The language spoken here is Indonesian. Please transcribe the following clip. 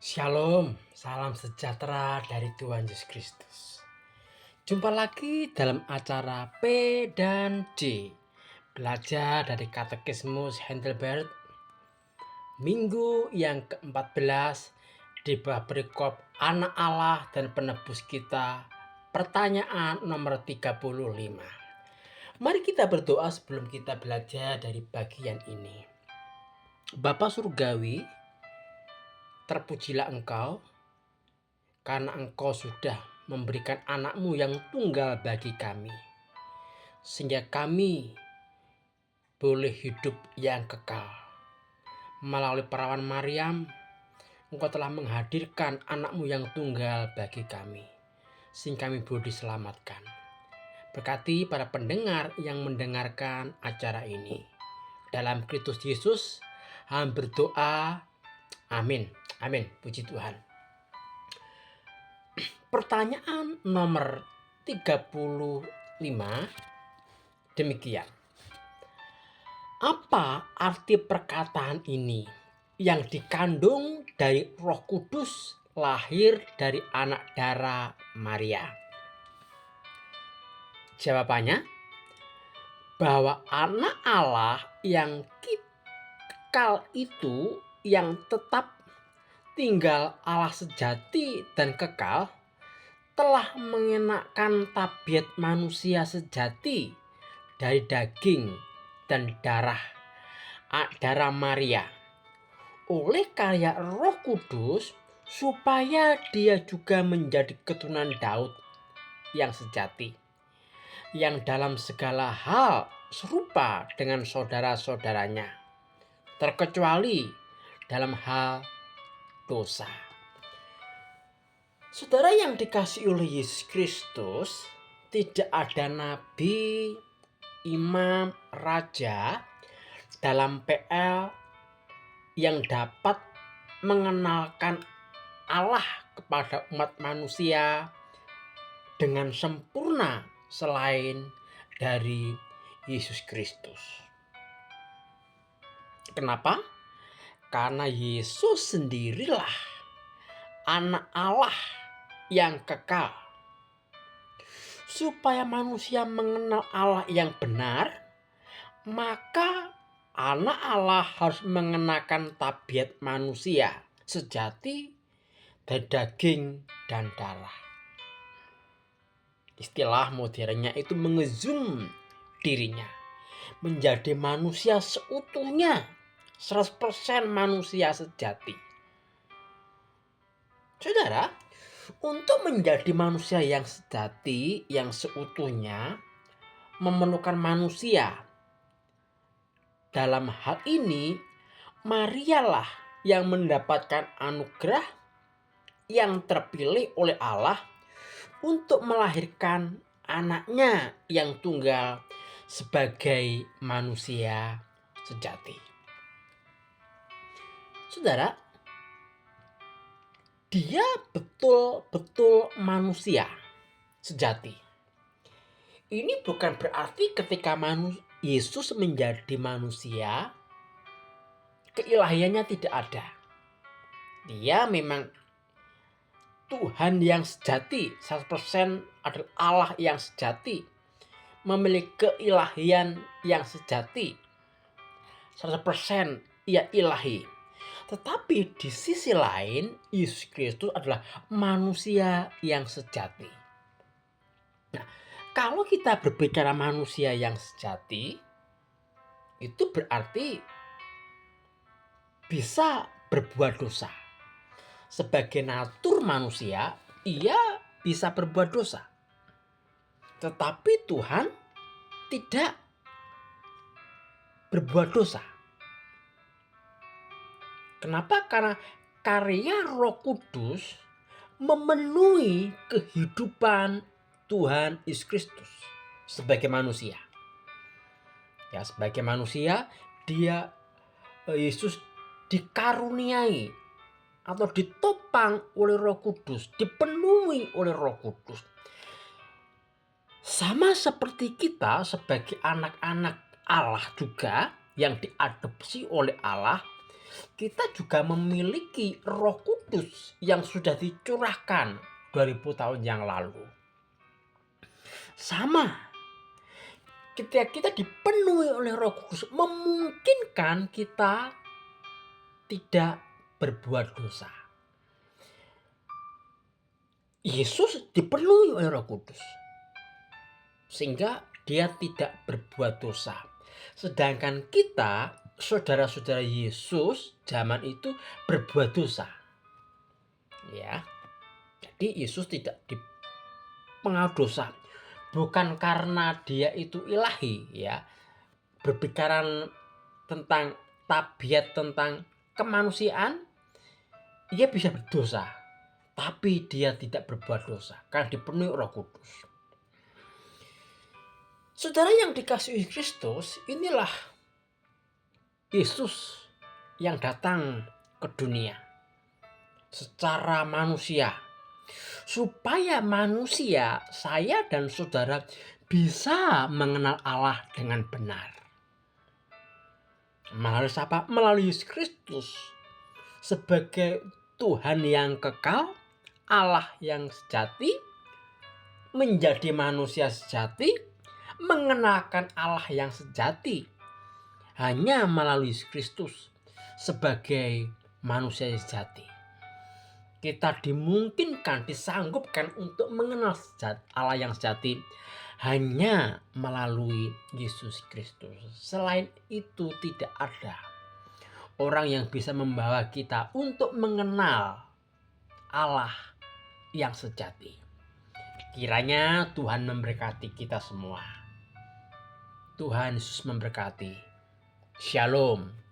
Shalom, salam sejahtera dari Tuhan Yesus Kristus. Jumpa lagi dalam acara P dan D, belajar dari Katekismus Heidelberg, minggu yang ke-14 di bawah perikop Anak Allah dan Penebus kita, pertanyaan nomor 35. Mari kita berdoa sebelum kita belajar dari bagian ini. Bapa Surgawi, terpujilah Engkau, karena Engkau sudah memberikan anak-Mu yang tunggal bagi kami, sehingga kami boleh hidup yang kekal. Melalui perawan Maryam, Engkau telah menghadirkan anak-Mu yang tunggal bagi kami, sehingga kami boleh diselamatkan. Berkati para pendengar yang mendengarkan acara ini. Dalam Kristus Yesus, kami berdoa. Amin. Amin. Puji Tuhan. Pertanyaan nomor 35 demikian. Apa arti perkataan ini yang dikandung dari Roh Kudus, lahir dari anak darah Maria? Jawabannya, bahwa anak Allah yang kekal itu, yang tetap tinggal Allah sejati dan kekal, telah mengenakan tabiat manusia sejati dari daging dan darah Maria oleh karya Roh Kudus, supaya dia juga menjadi keturunan Daud yang sejati, yang dalam segala hal serupa dengan saudara-saudaranya, terkecuali dalam hal dosa. Saudara yang dikasihi oleh Yesus Kristus, tidak ada nabi, imam, raja dalam PL yang dapat mengenalkan Allah kepada umat manusia dengan sempurna selain dari Yesus Kristus. Kenapa? Karena Yesus sendirilah anak Allah yang kekal. Supaya manusia mengenal Allah yang benar, maka anak Allah harus mengenakan tabiat manusia sejati dari daging dan darah. Istilah modernnya itu mengezum dirinya menjadi manusia seutuhnya, 100% manusia sejati. Saudara, untuk menjadi manusia yang sejati, yang seutuhnya, memerlukan manusia. Dalam hal ini, Marialah yang mendapatkan anugerah yang terpilih oleh Allah untuk melahirkan anaknya yang tunggal sebagai manusia sejati. Saudara, dia betul-betul manusia sejati. Ini bukan berarti ketika Yesus menjadi manusia, keilahiannya tidak ada. Dia memang Tuhan yang sejati, 100% adalah Allah yang sejati, memiliki keilahian yang sejati, 100% ia ilahi. Tetapi di sisi lain, Yesus Kristus adalah manusia yang sejati. Nah, kalau kita berbicara manusia yang sejati, itu berarti bisa berbuat dosa. Sebagai natur manusia, ia bisa berbuat dosa. Tetapi Tuhan tidak berbuat dosa. Kenapa? Karena karya Roh Kudus memenuhi kehidupan Tuhan Yesus Kristus sebagai manusia. Ya, sebagai manusia, Yesus dikaruniai atau ditopang oleh Roh Kudus, dipenuhi oleh Roh Kudus. Sama seperti kita sebagai anak-anak Allah juga yang diadopsi oleh Allah, kita juga memiliki Roh Kudus Kudus yang sudah dicurahkan 2000 tahun yang lalu. Sama, ketika kita dipenuhi oleh Roh Kudus, memungkinkan kita tidak berbuat dosa. Yesus dipenuhi oleh Roh Kudus, sehingga dia tidak berbuat dosa. Sedangkan kita, saudara-saudara Yesus zaman itu berbuat dosa. Ya. Jadi Yesus tidak dipengaruhi dosa. Bukan karena dia itu ilahi, ya. Berbicara tentang tabiat, tentang kemanusiaan, ia bisa berdosa, tapi dia tidak berbuat dosa karena dipenuhi Roh Kudus. Saudara yang dikasihi Kristus, inilah Yesus yang datang ke dunia secara manusia, supaya manusia, saya dan saudara, bisa mengenal Allah dengan benar. Melalui siapa? Melalui Yesus Kristus sebagai Tuhan yang kekal, Allah yang sejati, menjadi manusia sejati, mengenalkan Allah yang sejati. Hanya melalui Yesus Kristus sebagai manusia yang sejati, kita dimungkinkan, disanggupkan untuk mengenal Allah yang sejati hanya melalui Yesus Kristus. Selain itu tidak ada orang yang bisa membawa kita untuk mengenal Allah yang sejati. Kiranya Tuhan memberkati kita semua. Tuhan Yesus memberkati. Shalom.